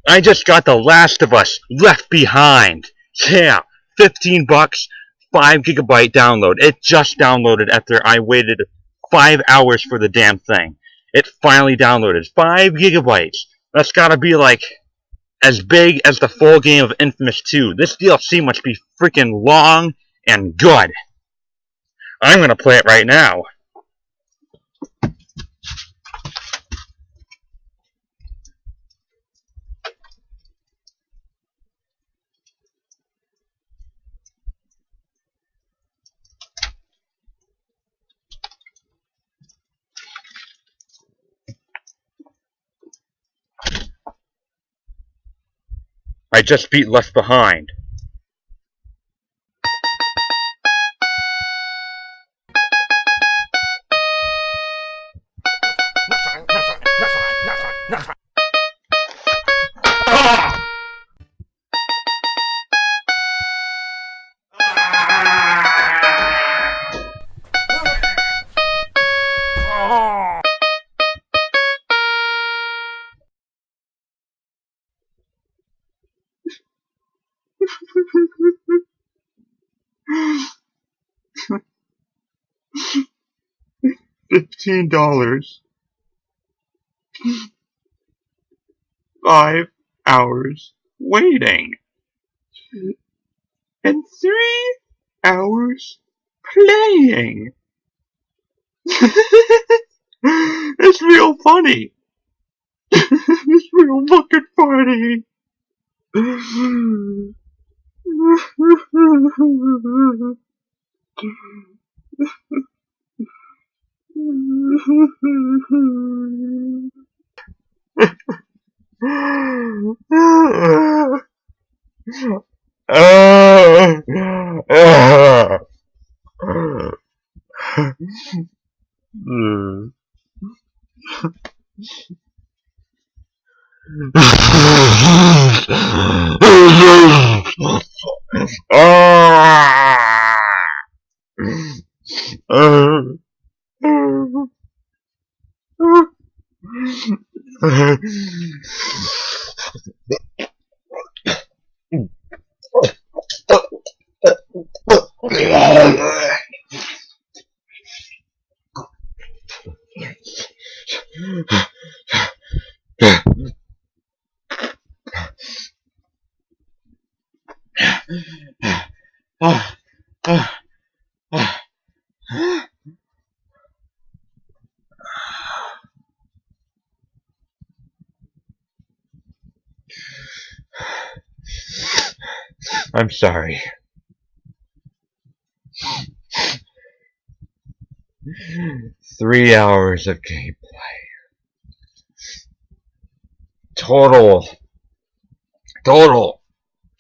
I just got The Last of Us Left Behind. Yeah, 15 bucks, 5 gigabyte download. It just downloaded after I waited 5 hours for the damn thing. It finally downloaded 5 gigabytes. That's gotta be like as big as the full game of Infamous 2. This DLC must be freaking long and good. I'm gonna play it right now. I just beat Left Behind. $15. 5 hours waiting. And 3 hours playing. It's real funny. It's real fucking funny. I'm sorry. Three hours of gameplay. Total.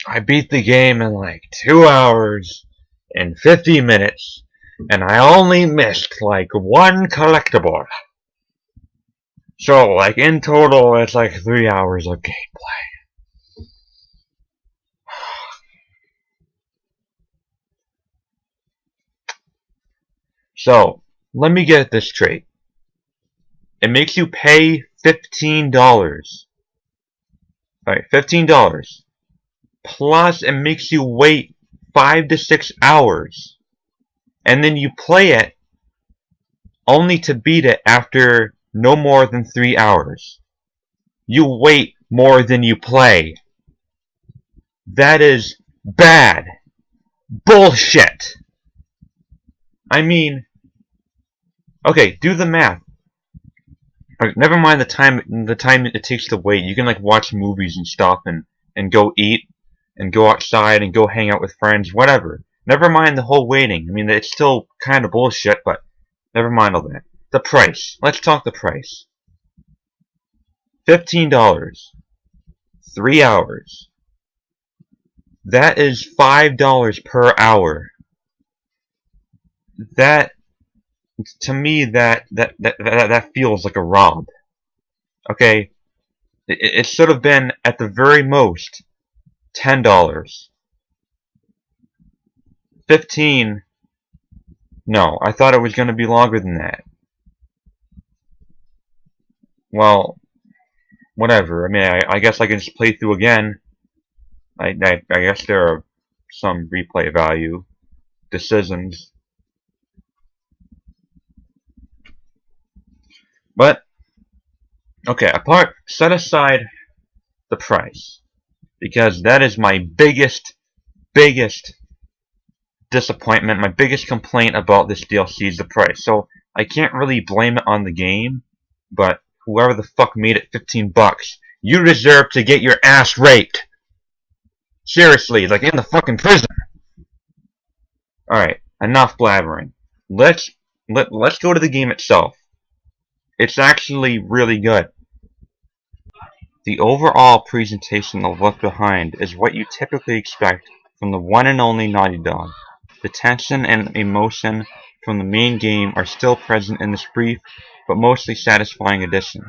I beat the game in like 2 hours and 50 minutes, and I only missed like one collectible. So, like, in total, it's like 3 hours of gameplay. So, let me get this straight. It makes you pay $15. Alright, $15. Plus, it makes you wait 5 to 6 hours. And then you play it only to beat it after no more than 3 hours. You wait more than you play. That is bad. Bullshit. I mean, okay, do the math. Never mind the time it takes to wait. You can like watch movies and stuff and go eat and go outside and go hang out with friends, whatever. Never mind the whole waiting. I mean, it's still kind of bullshit, but never mind all that. The price. Let's talk the price. $15. 3 hours. That is $5 per hour. That, to me, that feels like a rob. Okay? It should have been, at the very most, $10. 15. No, I thought it was going to be longer than that. Well, whatever. I mean, I guess I can just play through again. I guess there are some replay value decisions. But, okay, set aside the price. Because that is my biggest disappointment, my biggest complaint about this DLC is the price. So, I can't really blame it on the game, but whoever the fuck made it 15 bucks, you deserve to get your ass raped. Seriously, like in the fucking prison. Alright, enough blabbering. Let's go to the game itself. It's actually really good. The overall presentation of Left Behind is what you typically expect from the one and only Naughty Dog. The tension and emotion from the main game are still present in this brief, but mostly satisfying addition.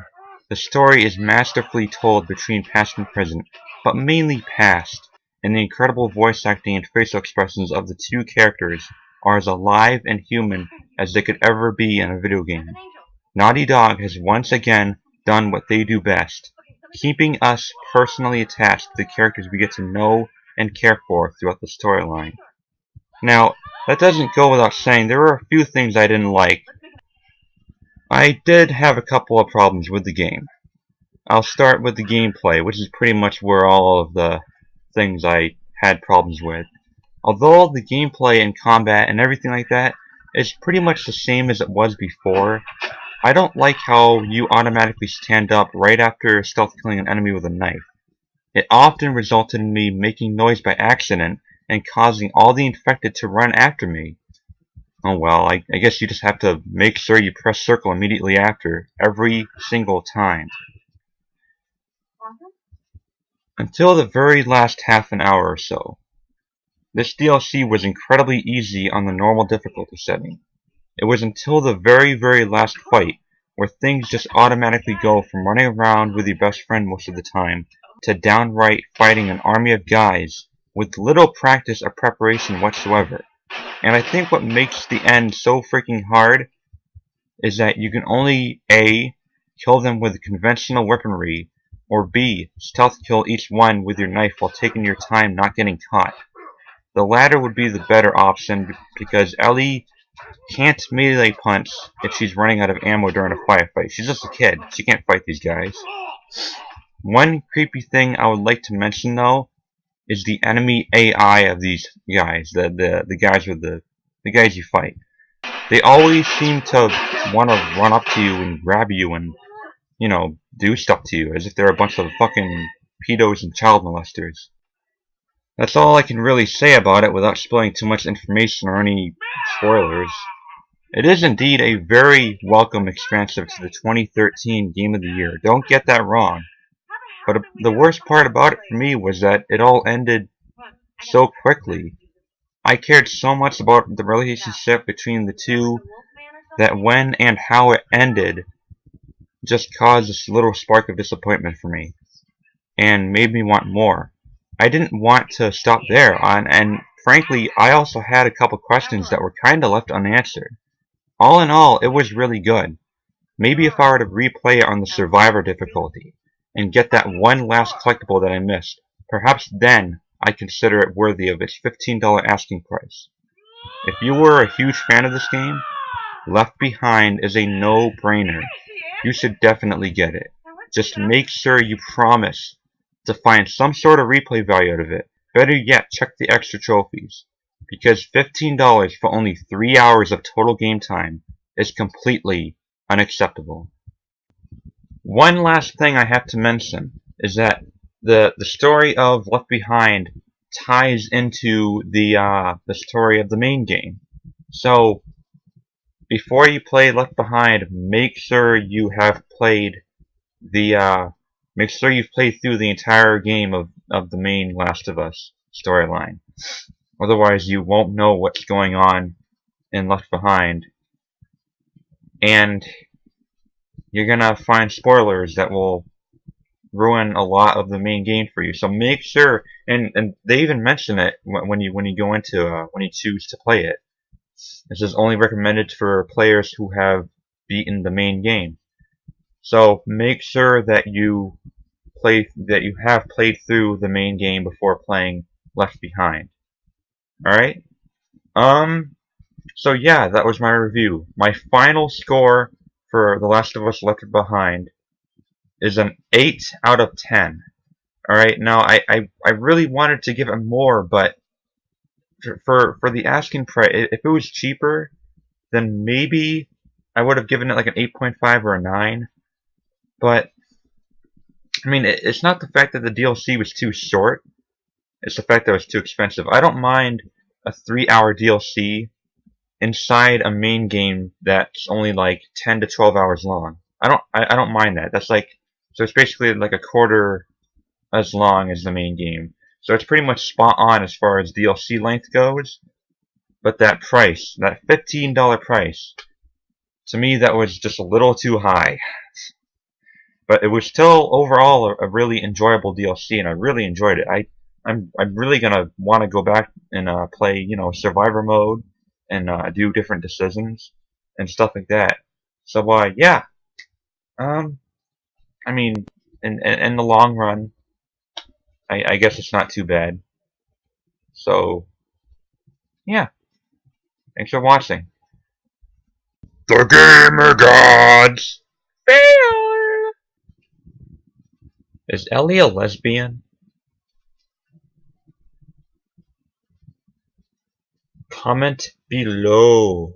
The story is masterfully told between past and present, but mainly past, and the incredible voice acting and facial expressions of the two characters are as alive and human as they could ever be in a video game. Naughty Dog has once again done what they do best, keeping us personally attached to the characters we get to know and care for throughout the storyline. Now, that doesn't go without saying, there were a few things I didn't like. I did have a couple of problems with the game. I'll start with the gameplay, which is pretty much where all of the things I had problems with. Although the gameplay and combat and everything like that is pretty much the same as it was before, I don't like how you automatically stand up right after stealth killing an enemy with a knife. It often resulted in me making noise by accident and causing all the infected to run after me. Oh well, I guess you just have to make sure you press circle immediately after, every single time. Until the very last half an hour or so. This DLC was incredibly easy on the normal difficulty setting. It was until the very last fight where things just automatically go from running around with your best friend most of the time to downright fighting an army of guys with little practice or preparation whatsoever. And I think what makes the end so freaking hard is that you can only A, kill them with conventional weaponry, or B, stealth kill each one with your knife while taking your time not getting caught. The latter would be the better option because Ellie can't melee punch if she's running out of ammo during a firefight. She's just a kid. She can't fight these guys. One creepy thing I would like to mention though is the enemy AI of these guys, the guys with the guys you fight. They always seem to want to run up to you and grab you and, you know, do stuff to you as if they're a bunch of fucking pedos and child molesters. That's all I can really say about it without spoiling too much information or any spoilers. It is indeed a very welcome expansion to the 2013 Game of the Year. Don't get that wrong. But the worst part about it for me was that it all ended so quickly. I cared so much about the relationship between the two that when and how it ended just caused this little spark of disappointment for me and made me want more. I didn't want to stop there, and frankly, I also had a couple questions that were kinda left unanswered. All in all, it was really good. Maybe if I were to replay it on the Survivor difficulty and get that one last collectible that I missed, perhaps then I'd consider it worthy of its $15 asking price. If you were a huge fan of this game, Left Behind is a no-brainer. You should definitely get it. Just make sure you promise to find some sort of replay value out of it. Better yet, check the extra trophies. Because $15 for only 3 hours of total game time is completely unacceptable. One last thing I have to mention is that the story of Left Behind ties into the story of the main game. So before you play Left Behind, make sure you have played make sure you've played through the entire game of the main Last of Us storyline. Otherwise, you won't know what's going on in Left Behind, and you're gonna find spoilers that will ruin a lot of the main game for you. So make sure, and they even mention it when you go into when you choose to play it. This is only recommended for players who have beaten the main game. So make sure that you have played through the main game before playing Left Behind. Alright? So yeah, that was my review. My final score for The Last of Us Left Behind is an 8 out of 10. Alright, now I really wanted to give it more, but for the asking price, if it was cheaper, then maybe I would have given it like an 8.5 or a 9. But I mean, it's not the fact that the DLC was too short, it's the fact that it was too expensive. I don't mind a 3-hour DLC inside a main game that's only like 10 to 12 hours long. I don't mind that. That's like, so it's basically like a quarter as long as the main game. So it's pretty much spot on as far as DLC length goes. But that price, that $15 price, to me that was just a little too high. But it was still overall a really enjoyable DLC, and I really enjoyed it. I'm really gonna want to go back and play, you know, survivor mode and do different decisions and stuff like that. So yeah, I mean, in the long run, I guess it's not too bad. So yeah, thanks for watching. The Gamer Gods fail. Is Ellie a lesbian? Comment below.